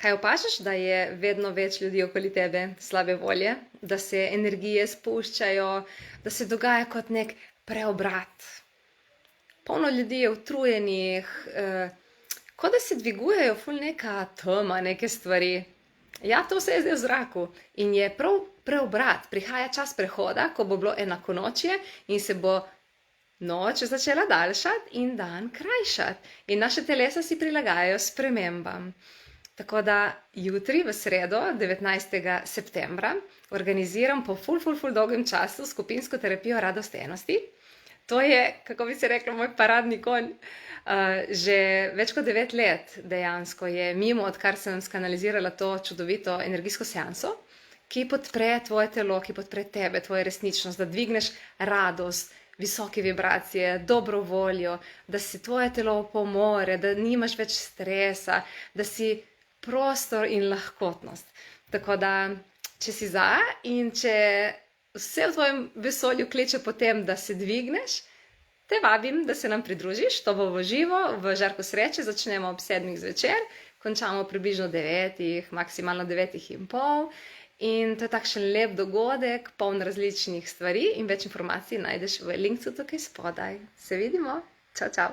Kaj opažaš, da je vedno več ljudi okoli tebe slabe volje, da se energije spuščajo, da se dogaja kot nek preobrat. Polno ljudi je utrujenih, kot da se dvigujejo ful neka tema, neke stvari. Ja, to vse je zdaj v zraku in je prav preobrat. Prihaja čas prehoda, ko bo bilo enakonočje in se bo noč začela daljšati in dan krajšati. In naše telesa si prilagajajo spremembam. Tako da jutri, v sredo, 19. septembra, organiziram po ful dolgem času skupinsko terapijo radostenosti. To je, kako bi se reklo, moj paradni konj. Že več kot 9 let dejansko je mimo, odkar sem skanalizirala to čudovito energijsko seanso, ki podpre tvoje telo, ki podpre tebe, tvojo resničnost, da dvigneš radost, visoke vibracije, dobro voljo, da si tvoje telo pomore, da nimaš več stresa, da si prostor in lahkotnost. Tako da, če si za in če vse v tvojem vesolju kleče po tem, da se dvigneš, te vabim, da se nam pridružiš. To bo v živo, v Žarku sreče, začnemo ob 7. zvečer, končamo približno 9, maksimalno 9:30. In to je takšen lep dogodek, poln različnih stvari in več informacij najdeš v linkcu tukaj spodaj. Se vidimo, čau, čau!